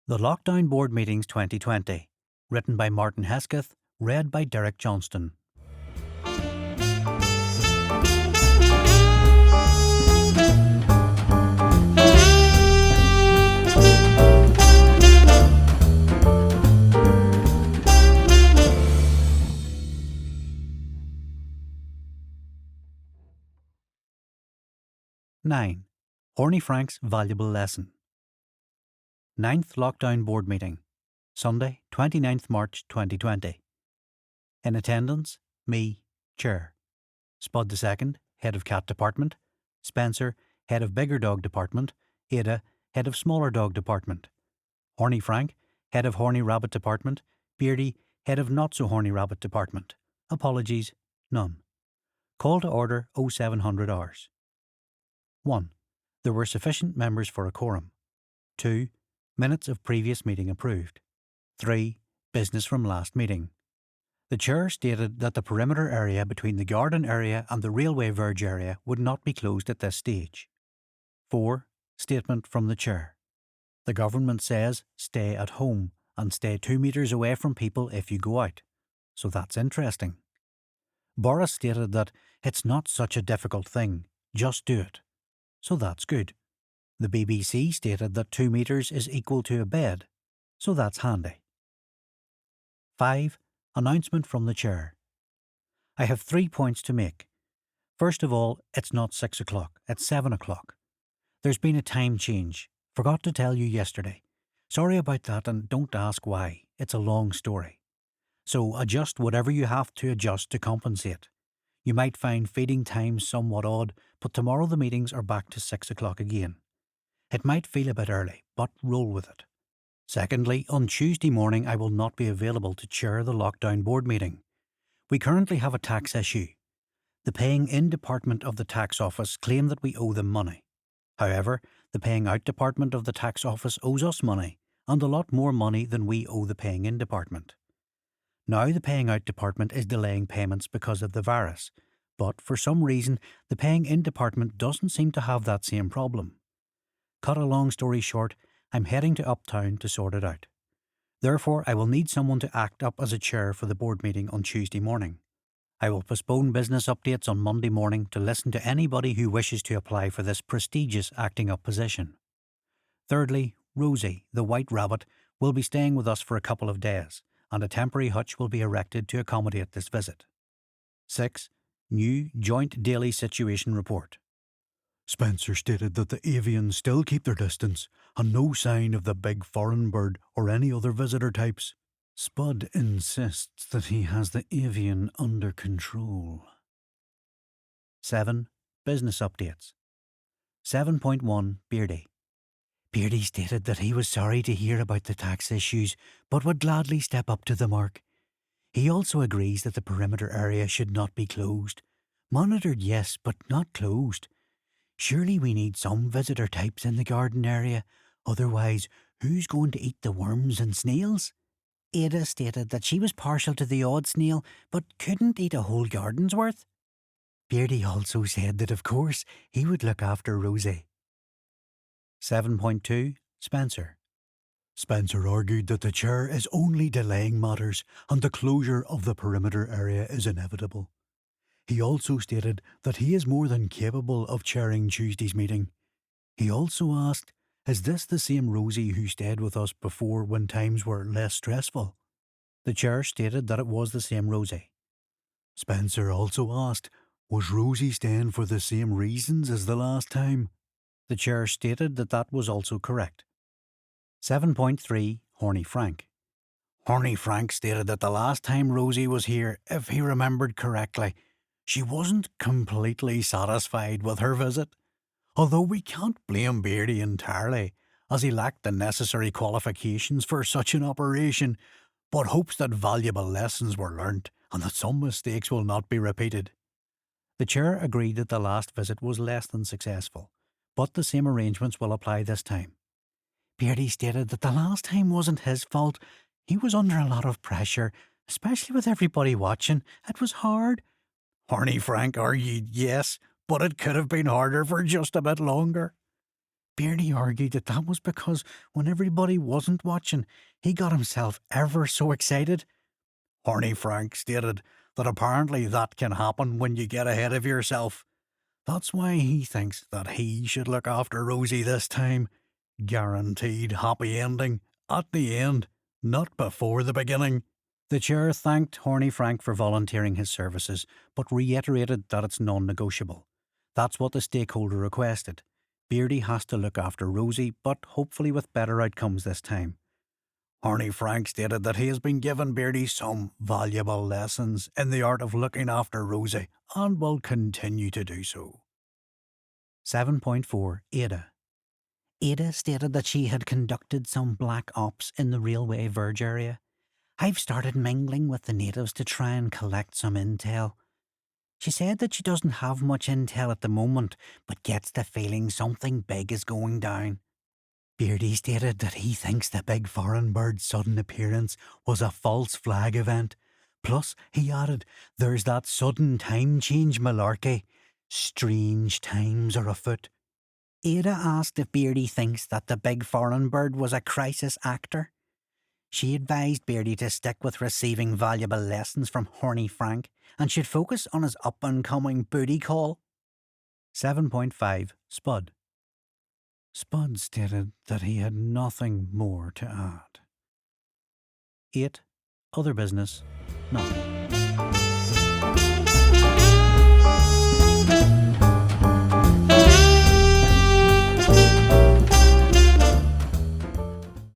The Lockdown Board Meetings 2020. Written by Martin Hesketh. Read by Derek Johnston. Nine. Horny Frank's Valuable Lesson. 9th Lockdown Board Meeting. Sunday, 29th March 2020. In attendance, me, Chair. Spud II, Head of Cat Department. Spencer, Head of Bigger Dog Department. Ada, Head of Smaller Dog Department. Horny Frank, Head of Horny Rabbit Department. Beardy, Head of Not So Horny Rabbit Department. Apologies, none. Call to order 0700 hours. 1. There were sufficient members for a quorum. 2. Minutes of previous meeting approved. 3. Business from last meeting. The Chair stated that the perimeter area between the garden area and the railway verge area would not be closed at this stage. 4. Statement from the Chair. The government says stay at home and stay 2 metres away from people if you go out. So that's interesting. Boris stated that it's not such a difficult thing, just do it. So that's good. The BBC stated that 2 metres is equal to a bed, so that's handy. 5. Announcement from the Chair. I have 3 points to make. First of all, it's not 6 o'clock, it's 7 o'clock. There's been a time change. Forgot to tell you yesterday. Sorry about that and don't ask why. It's a long story. So adjust whatever you have to adjust to compensate. You might find feeding times somewhat odd, but tomorrow the meetings are back to 6 o'clock again. It might feel a bit early, but roll with it. Secondly, on Tuesday morning I will not be available to chair the Lockdown Board meeting. We currently have a tax issue. The paying in department of the tax office claim that we owe them money. However, the paying out department of the tax office owes us money, and a lot more money than we owe the paying in department. Now the paying out department is delaying payments because of the virus, but for some reason the paying in department doesn't seem to have that same problem. Cut a long story short, I'm heading to Uptown to sort it out. Therefore, I will need someone to act up as a chair for the board meeting on Tuesday morning. I will postpone business updates on Monday morning to listen to anybody who wishes to apply for this prestigious acting up position. Thirdly, Rosie, the white rabbit, will be staying with us for a couple of days, and a temporary hutch will be erected to accommodate this visit. 6. New Joint Daily Situation Report. Spencer stated that the avians still keep their distance and no sign of the big foreign bird or any other visitor types. Spud insists that he has the avian under control. 7. Business updates. 7.1 Beardy. Beardy stated that he was sorry to hear about the tax issues, but would gladly step up to the mark. He also agrees that the perimeter area should not be closed. Monitored, yes, but not closed. Surely we need some visitor types in the garden area, otherwise who's going to eat the worms and snails? Ada stated that she was partial to the odd snail, but couldn't eat a whole garden's worth. Beardy also said that of course he would look after Rosie. 7.2 Spencer. Spencer argued that the chair is only delaying matters and the closure of the perimeter area is inevitable. He also stated that he is more than capable of chairing Tuesday's meeting. He also asked, is this the same Rosie who stayed with us before when times were less stressful? The chair stated that it was the same Rosie. Spencer also asked, was Rosie staying for the same reasons as the last time? The chair stated that that was also correct. 7.3 Horny Frank. Horny Frank stated that the last time Rosie was here, if he remembered correctly, she wasn't completely satisfied with her visit, although we can't blame Beardy entirely, as he lacked the necessary qualifications for such an operation, but hopes that valuable lessons were learnt and that some mistakes will not be repeated. The chair agreed that the last visit was less than successful, but the same arrangements will apply this time. Beardy stated that the last time wasn't his fault. He was under a lot of pressure, especially with everybody watching. It was hard. Horny Frank argued yes, but it could have been harder for just a bit longer. Beardy argued that was because when everybody wasn't watching, he got himself ever so excited. Horny Frank stated that apparently that can happen when you get ahead of yourself. That's why he thinks that he should look after Rosie this time. Guaranteed happy ending at the end, not before the beginning. The chair thanked Horny Frank for volunteering his services, but reiterated that it's non-negotiable. That's what the stakeholder requested. Beardy has to look after Rosie, but hopefully with better outcomes this time. Horny Frank stated that he has been giving Beardy some valuable lessons in the art of looking after Rosie and will continue to do so. 7.4 Ada. Ada stated that she had conducted some black ops in the railway verge area. I've started mingling with the natives to try and collect some intel. She said that she doesn't have much intel at the moment, but gets the feeling something big is going down. Beardy stated that he thinks the big foreign bird's sudden appearance was a false flag event. Plus, he added, there's that sudden time change malarkey. Strange times are afoot. Ada asked if Beardy thinks that the big foreign bird was a crisis actor. She advised Beardy to stick with receiving valuable lessons from Horny Frank and should focus on his up-and-coming booty call. 7.5 Spud. Spud stated that he had nothing more to add. 8. Other business. Nothing.